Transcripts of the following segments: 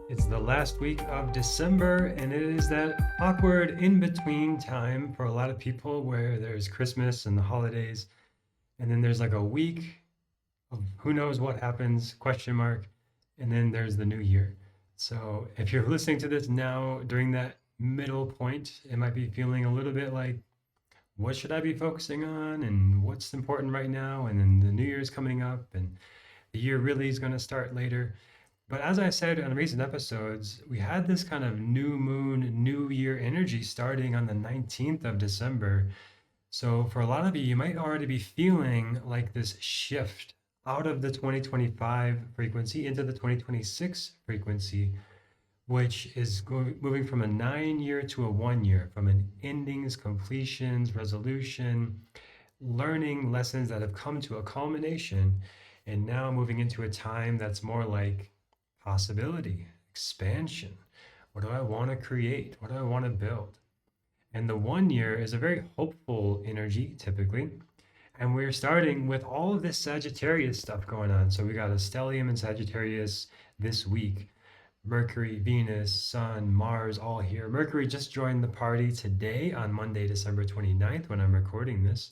It's the last week of December, and it is that awkward in between time for a lot of people where there's Christmas and the holidays, and then there's like a week of who knows what happens, question mark, and then there's the new year. So if you're listening to this now during that middle point, it might be feeling a little bit like, what should I be focusing on, and what's important right now, and then the new year's coming up, and the year really is going to start later. But as I said on recent episodes, we had this kind of new moon, new year energy starting on the 19th of December. So for a lot of you, you might already be feeling like this shift out of the 2025 frequency into the 2026 frequency, which is moving from a 9 year to a 1 year, from an endings, completions, resolution, learning lessons that have come to a culmination, and now moving into a time that's more like possibility, expansion. What do I want to create? What do I want to build? And the 1 year is a very hopeful energy typically. And we're starting with all of this Sagittarius stuff going on. So we got a stellium in Sagittarius this week. Mercury, Venus, Sun, Mars, all here. Mercury just joined the party today on Monday, December 29th, when I'm recording this.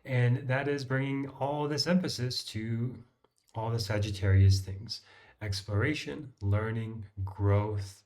And that is bringing all this emphasis to all the Sagittarius things: exploration, learning, growth.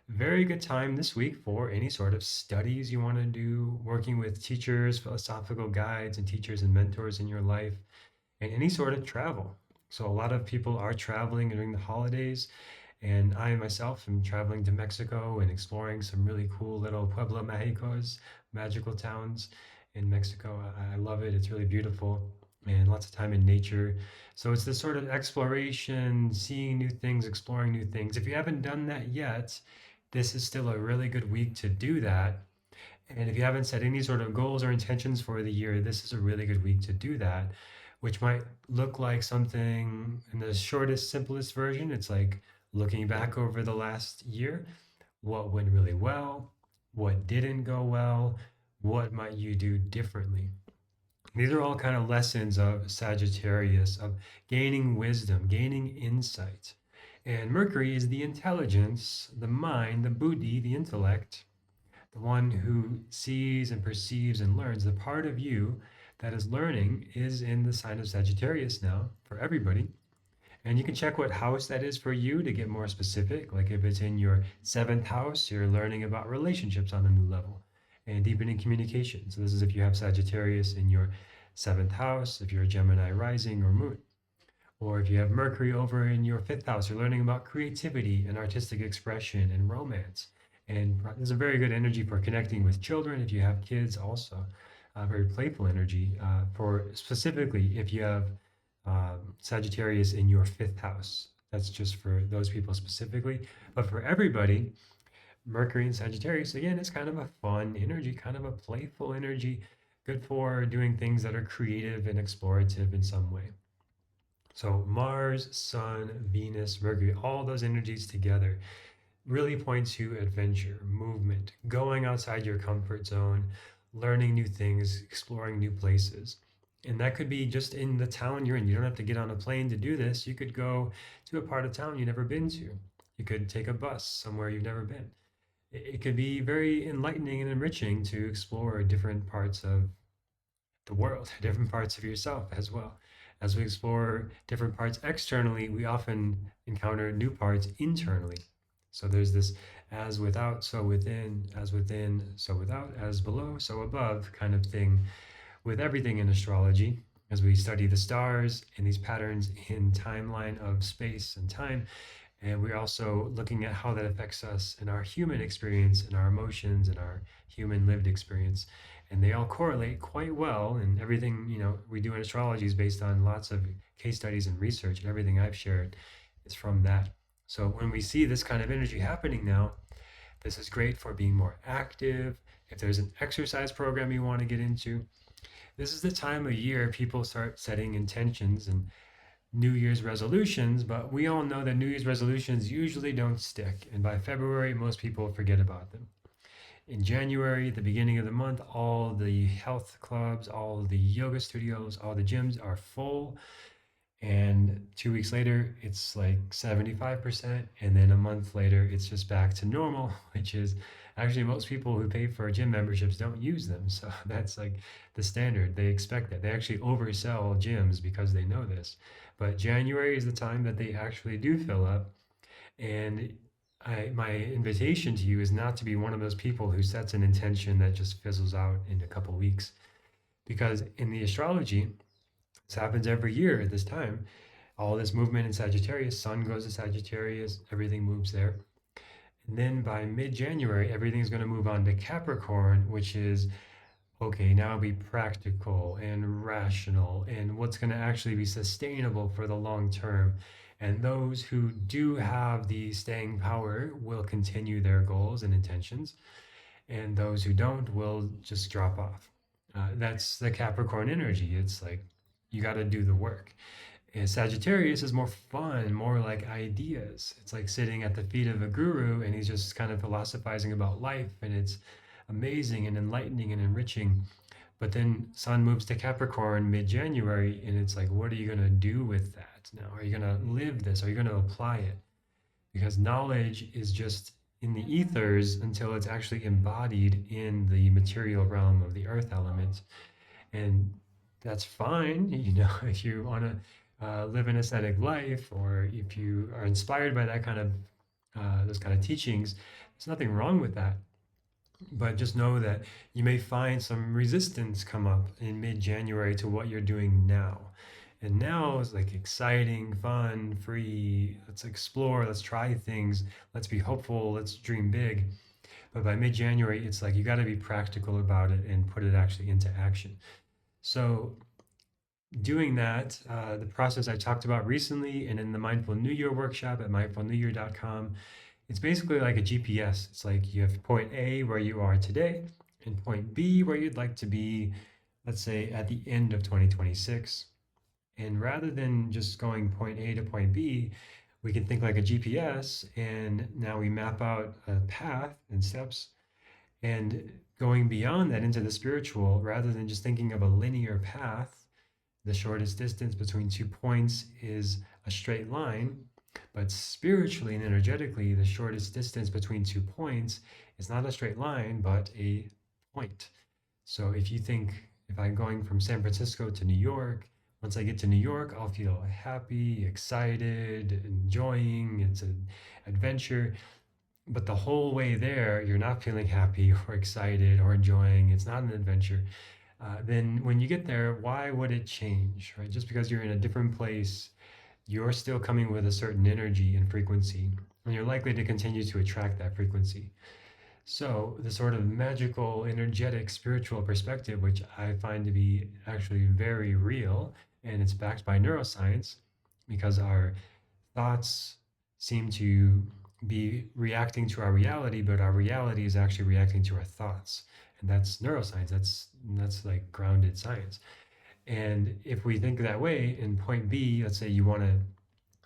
Very good time this week for any sort of studies you want to do, working with teachers, philosophical guides, and teachers and mentors in your life, and any sort of travel. So, a lot of people are traveling during the holidays, and I myself am traveling to Mexico and exploring some really cool little Pueblo Mágicos, magical towns in Mexico. I love it. It's really beautiful and lots of time in nature. So it's this sort of exploration, seeing new things, exploring new things. If you haven't done that yet, this is still a really good week to do that. And if you haven't set any sort of goals or intentions for the year, this is a really good week to do that, which might look like something in the shortest, simplest version. It's like looking back over the last year, what went really well, what didn't go well, what might you do differently. These are all kind of lessons of Sagittarius, of gaining wisdom, gaining insight. And Mercury is the intelligence, the mind, the buddhi, the intellect, the one who sees and perceives and learns. The part of you that is learning is in the sign of Sagittarius now for everybody. And you can check what house that is for you to get more specific. Like if it's in your seventh house, you're learning about relationships on a new level and deepening communication. So this is if you have Sagittarius in your seventh house, if you're a Gemini rising or moon. Or if you have Mercury over in your fifth house, you're learning about creativity and artistic expression and romance. And there's a very good energy for connecting with children if you have kids also. Very playful energy for specifically if you have Sagittarius in your fifth house. That's just for those people specifically. But for everybody, Mercury and Sagittarius, again, is kind of a fun energy, kind of a playful energy, good for doing things that are creative and explorative in some way. So Mars, Sun, Venus, Mercury, all those energies together really point to adventure, movement, going outside your comfort zone, learning new things, exploring new places. And that could be just in the town you're in. You don't have to get on a plane to do this. You could go to a part of town you've never been to. You could take a bus somewhere you've never been. It could be very enlightening and enriching to explore different parts of the world, different parts of yourself as well. As we explore different parts externally, we often encounter new parts internally. So there's this as without, so within, so without, as below, so above kind of thing with everything in astrology. As we study the stars and these patterns in timeline of space and time, and we're also looking at how that affects us in our human experience, in our emotions, and our human lived experience. And they all correlate quite well. And everything, we do in astrology is based on lots of case studies and research, and everything I've shared is from that. So when we see this kind of energy happening now, this is great for being more active. If there's an exercise program you want to get into, this is the time of year people start setting intentions and New Year's resolutions, but we all know that New Year's resolutions usually don't stick. And by February, most people forget about them. In January, the beginning of the month, all the health clubs, all the yoga studios, all the gyms are full. And 2 weeks later, it's like 75%. And then a month later, it's just back to normal, which is actually most people who pay for gym memberships don't use them. So that's like the standard. They expect that. They actually oversell gyms because they know this. But January is the time that they actually do fill up. And my invitation to you is not to be one of those people who sets an intention that just fizzles out in a couple weeks. Because in the astrology, this happens every year at this time. All this movement in Sagittarius, Sun goes to Sagittarius, everything moves there. And then by mid January, everything's going to move on to Capricorn, which is okay, now be practical and rational and what's going to actually be sustainable for the long term. And those who do have the staying power will continue their goals and intentions, and those who don't will just drop off. That's the Capricorn energy. It's like you got to do the work. And Sagittarius is more fun, more like ideas. It's like sitting at the feet of a guru and he's just kind of philosophizing about life, and it's amazing and enlightening and enriching. But then Sun moves to Capricorn mid January, and it's like, what are you going to do with that now? Are you going to live this? Are you going to apply it? Because knowledge is just in the ethers until it's actually embodied in the material realm of the earth element. And that's fine, if you want to live an ascetic life, or if you are inspired by that kind of those kind of teachings, there's nothing wrong with that. But just know that you may find some resistance come up in mid-January to what you're doing now. And now is like exciting, fun, free. Let's explore, let's try things, let's be hopeful, let's dream big. But by mid-January, it's like you got to be practical about it and put it actually into action. So doing that, the process I talked about recently and in the Mindful New Year workshop at mindfulnewyear.com, it's basically like a GPS. It's like you have point A where you are today and point B where you'd like to be, let's say at the end of 2026. And rather than just going point A to point B, we can think like a GPS, and now we map out a path and steps, and going beyond that into the spiritual, rather than just thinking of a linear path, the shortest distance between 2 points is a straight line. But spiritually and energetically, the shortest distance between 2 points is not a straight line, but a point. So if I'm going from San Francisco to New York, once I get to New York, I'll feel happy, excited, enjoying. It's an adventure. But the whole way there, you're not feeling happy or excited or enjoying. It's not an adventure. Then when you get there, why would it change, right? Just because you're in a different place, you're still coming with a certain energy and frequency, and you're likely to continue to attract that frequency. So the sort of magical, energetic, spiritual perspective, which I find to be actually very real, and it's backed by neuroscience, because our thoughts seem to be reacting to our reality, but our reality is actually reacting to our thoughts. And that's neuroscience. That's like grounded science. And if we think that way, in point B, let's say you want to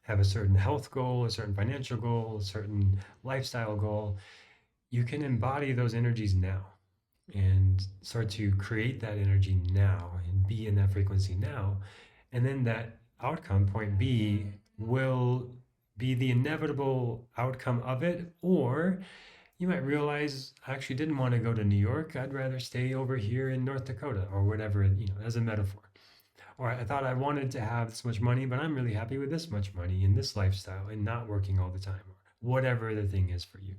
have a certain health goal, a certain financial goal, a certain lifestyle goal, you can embody those energies now and start to create that energy now and be in that frequency now. And then that outcome, point B, will be the inevitable outcome of it. Or you might realize I actually didn't want to go to New York. I'd rather stay over here in North Dakota or whatever, as a metaphor. Or I thought I wanted to have this much money, but I'm really happy with this much money in this lifestyle and not working all the time, or whatever the thing is for you.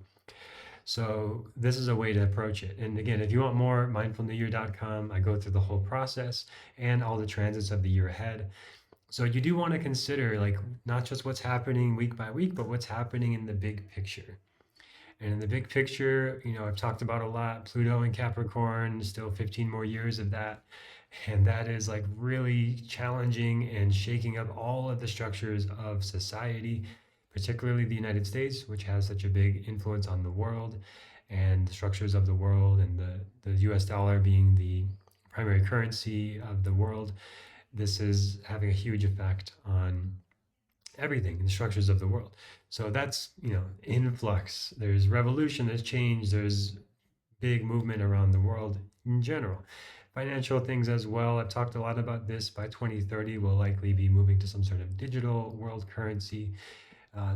So this is a way to approach it. And again, if you want more, mindfulnewyear.com, I go through the whole process and all the transits of the year ahead. So you do want to consider like not just what's happening week by week, but what's happening in the big picture. And in the big picture, I've talked about a lot, Pluto and Capricorn, still 15 more years of that. And that is like really challenging and shaking up all of the structures of society, particularly the United States, which has such a big influence on the world and the structures of the world, and the US dollar being the primary currency of the world. This is having a huge effect on everything in the structures of the world. So that's, in flux. There's revolution, there's change, there's big movement around the world in general. financial things as well. I've talked a lot about this. By 2030, we'll likely be moving to some sort of digital world currency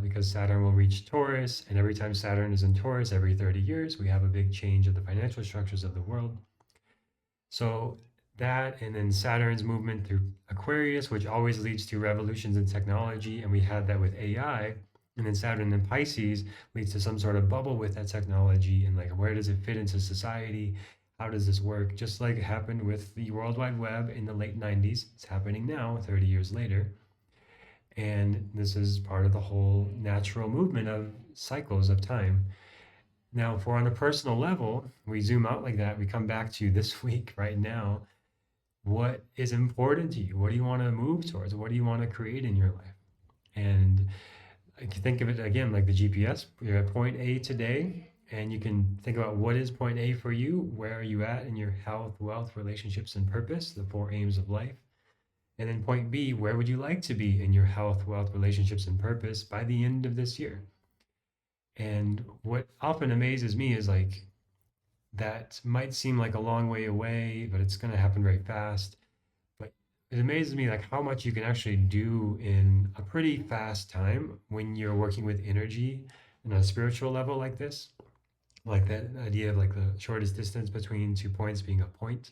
because Saturn will reach Taurus. And every time Saturn is in Taurus, every 30 years, we have a big change of the financial structures of the world. So that, and then Saturn's movement through Aquarius, which always leads to revolutions in technology. And we had that with AI. And then Saturn in Pisces leads to some sort of bubble with that technology. And like, where does it fit into society? How does this work? Just like it happened with the World Wide Web in the late 90s, it's happening now, 30 years later. And this is part of the whole natural movement of cycles of time. Now, if we're on a personal level, we zoom out like that, we come back to this week right now. What is important to you? What do you want to move towards? What do you want to create in your life? And I can think of it again like the GPS. You're at point A today, and you can think about what is point A for you. Where are you at in your health, wealth, relationships, and purpose, the four aims of life? And then point B, where would you like to be in your health, wealth, relationships, and purpose by the end of this year? And what often amazes me is like that might seem like a long way away, but it's going to happen very fast. But it amazes me like how much you can actually do in a pretty fast time when you're working with energy on a spiritual level like this. Like that idea of like the shortest distance between 2 points being a point.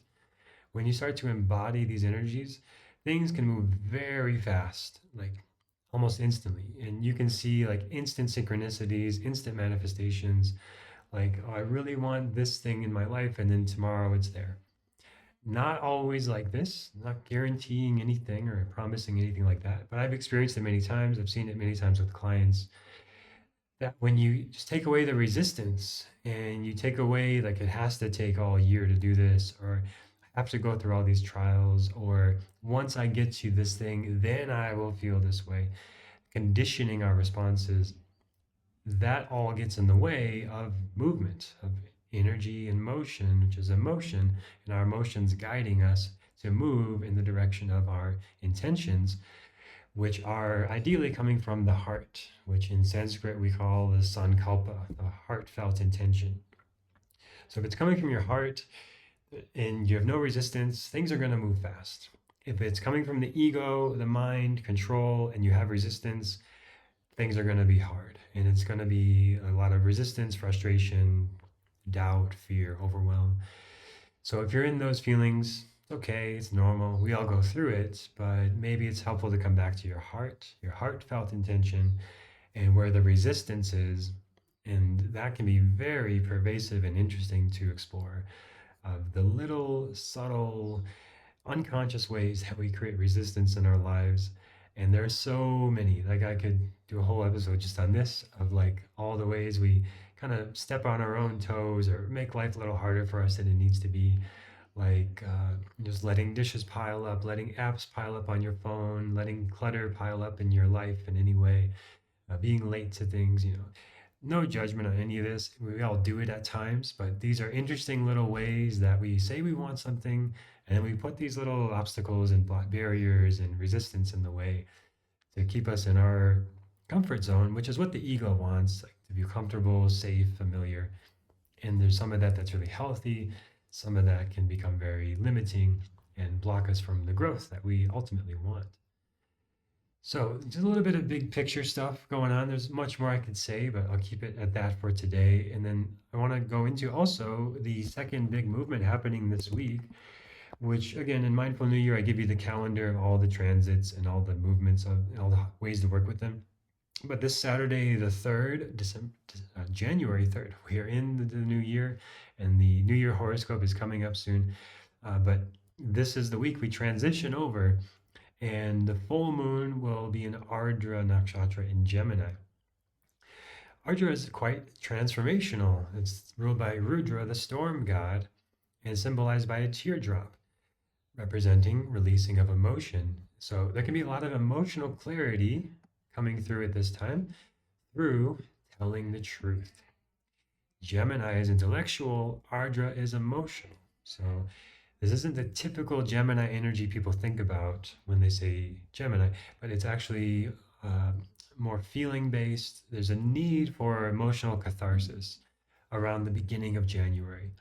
When you start to embody these energies, things can move very fast, like almost instantly. And you can see like instant synchronicities, instant manifestations, like, oh, I really want this thing in my life, and then tomorrow it's there. Not always like this, not guaranteeing anything or promising anything like that, but I've experienced it many times. I've seen it many times with clients that when you just take away the resistance and you take away, like, it has to take all year to do this, or I have to go through all these trials, or once I get to this thing, then I will feel this way. Conditioning our responses, that all gets in the way of movement, of energy and motion, which is emotion, and our emotions guiding us to move in the direction of our intentions, which are ideally coming from the heart, which in Sanskrit we call the sankalpa, the heartfelt intention. So if it's coming from your heart and you have no resistance, things are going to move fast. If it's coming from the ego, the mind, control, and you have resistance, things are going to be hard. And it's going to be a lot of resistance, frustration, doubt, fear, overwhelm. So if you're in those feelings, it's okay, it's normal. We all go through it, but maybe it's helpful to come back to your heart, your heartfelt intention, and where the resistance is. And that can be very pervasive and interesting to explore, of the little subtle unconscious ways that we create resistance in our lives. And there's so many, like I could do a whole episode just on this, of like all the ways we kind of step on our own toes or make life a little harder for us than it needs to be. Like just letting dishes pile up, letting apps pile up on your phone, letting clutter pile up in your life in any way, being late to things, no judgment on any of this. We all do it at times, but these are interesting little ways that we say we want something, and then we put these little obstacles and barriers and resistance in the way to keep us in our comfort zone, which is what the ego wants, like to be comfortable, safe, familiar. And there's some of that that's really healthy. Some of that can become very limiting and block us from the growth that we ultimately want. So just a little bit of big picture stuff going on. There's much more I could say, but I'll keep it at that for today. And then I want to go into also the second big movement happening this week, which again, in Mindful New Year, I give you the calendar of all the transits and all the movements of and all the ways to work with them. But this Saturday, the 3rd, January 3rd, we are in the new year, and the New Year horoscope is coming up soon. But this is the week we transition over, and the full moon will be in Ardra Nakshatra in Gemini. Ardra is quite transformational. It's ruled by Rudra, the storm god, and symbolized by a teardrop, representing releasing of emotion. So there can be a lot of emotional clarity coming through at this time through telling the truth. Gemini is intellectual, Ardra is emotional. So this isn't the typical Gemini energy people think about when they say Gemini, but it's actually more feeling based. There's a need for emotional catharsis around the beginning of January.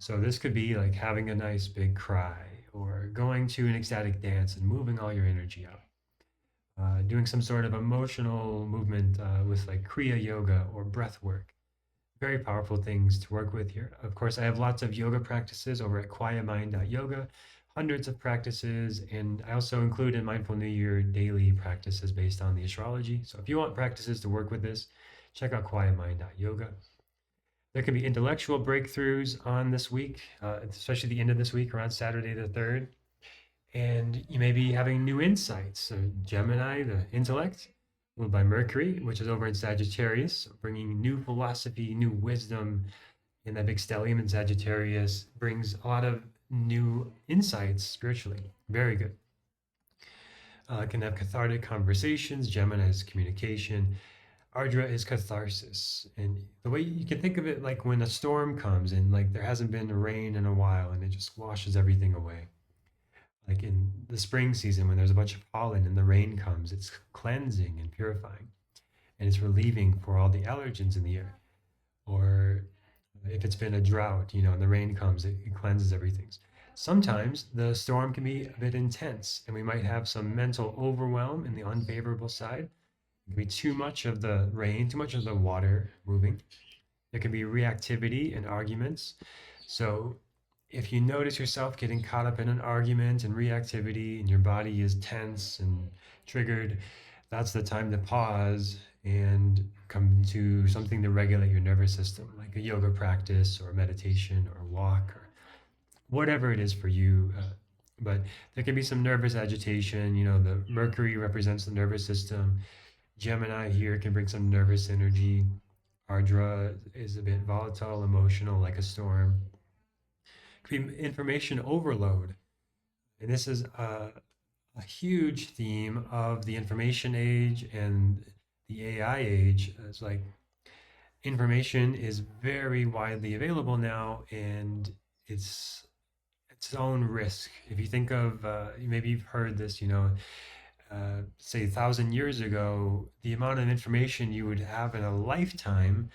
So this could be like having a nice big cry or going to an ecstatic dance and moving all your energy out. Doing some sort of emotional movement with like Kriya yoga or breath work. Very powerful things to work with here. Of course, I have lots of yoga practices over at Quietmind Yoga, hundreds of practices, and I also include in Mindful New Year daily practices based on the astrology. So if you want practices to work with this, check out Quietmind Yoga. There can be intellectual breakthroughs on this week, especially the end of this week around Saturday the 3rd. And you may be having new insights. So Gemini, the intellect, ruled by Mercury, which is over in Sagittarius, bringing new philosophy, new wisdom. And that big stellium in Sagittarius brings a lot of new insights spiritually. Very good. Can have cathartic conversations. Gemini is communication. Ardra is catharsis. And the way you can think of it like when a storm comes and like there hasn't been rain in a while and it just washes everything away. Like in the spring season when there's a bunch of pollen and the rain comes, it's cleansing and purifying and it's relieving for all the allergens in the air. Or if it's been a drought, and the rain comes, it cleanses everything. Sometimes the storm can be a bit intense and we might have some mental overwhelm in the unfavorable side. It can be too much of the rain, too much of the water moving. There can be reactivity and arguments. So if you notice yourself getting caught up in an argument and reactivity and your body is tense and triggered, that's the time to pause and come to something to regulate your nervous system, like a yoga practice or meditation or walk or whatever it is for you. But there can be some nervous agitation. The Mercury represents the nervous system. Gemini here can bring some nervous energy. Ardra is a bit volatile, emotional, like a storm. Could be information overload. And this is a huge theme of the information age and the AI age. It's like information is very widely available now, and it's its own risk. If you think of, maybe you've heard this, say 1,000 years ago, the amount of information you would have in a lifetime,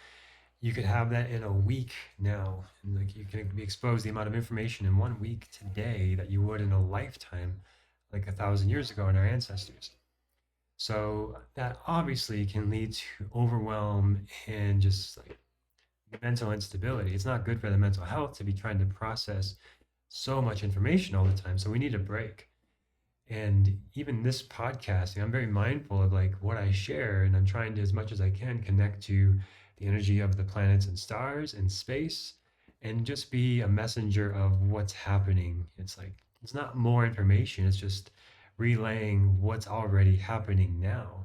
you could have that in a week now. And like you can be exposed to the amount of information in 1 week today that you would in a lifetime, like 1,000 years ago in our ancestors. So that obviously can lead to overwhelm and just like mental instability. It's not good for the mental health to be trying to process so much information all the time. So we need a break. And even this podcasting, I'm very mindful of like what I share, and I'm trying to, as much as I can, connect to the energy of the planets and stars and space, and just be a messenger of what's happening. It's like it's not more information, it's just relaying what's already happening now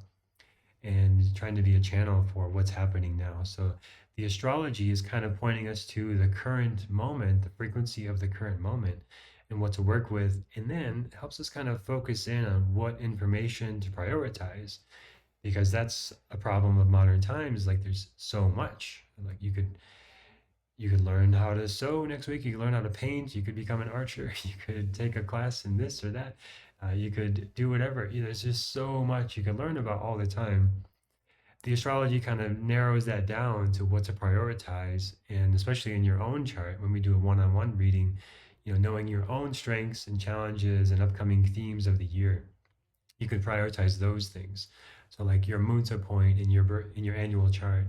and trying to be a channel for what's happening now. So the astrology is kind of pointing us to the current moment, the frequency of the current moment, and what to work with. And then helps us kind of focus in on what information to prioritize, because that's a problem of modern times. Like there's so much. Like you could learn how to sew next week. You could learn how to paint. You could become an archer. You could take a class in this or that. You could do whatever. There's just so much you could learn about all the time. The astrology kind of narrows that down to what to prioritize, and especially in your own chart, when we do a one-on-one reading, knowing your own strengths and challenges and upcoming themes of the year, you could prioritize those things. So like your Munta point in your annual chart,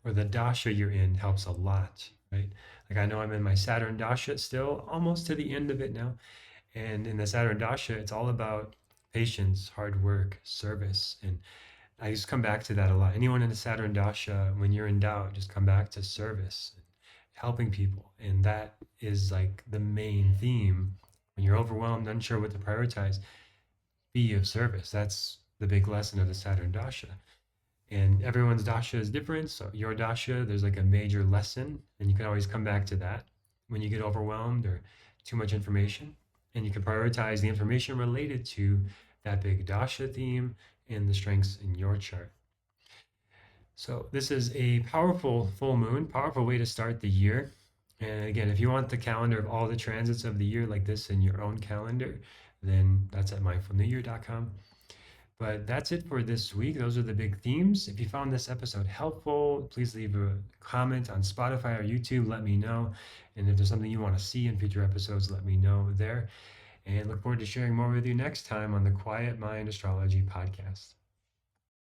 or the dasha you're in helps a lot, right? Like I know I'm in my Saturn dasha still, almost to the end of it now. And in the Saturn dasha, it's all about patience, hard work, service. And I just come back to that a lot. Anyone in the Saturn dasha, when you're in doubt, just come back to service, helping people. And that is like the main theme. When you're overwhelmed, unsure what to prioritize, be of service. That's the big lesson of the Saturn dasha. And everyone's dasha is different. So your dasha, there's like a major lesson, and you can always come back to that when you get overwhelmed or too much information. And you can prioritize the information related to that big dasha theme and the strengths in your chart. So this is a powerful full moon, powerful way to start the year. And again, if you want the calendar of all the transits of the year like this in your own calendar, then that's at mindfulnewyear.com. But that's it for this week. Those are the big themes. If you found this episode helpful, please leave a comment on Spotify or YouTube. Let me know. And if there's something you want to see in future episodes, let me know there. And look forward to sharing more with you next time on the Quiet Mind Astrology Podcast.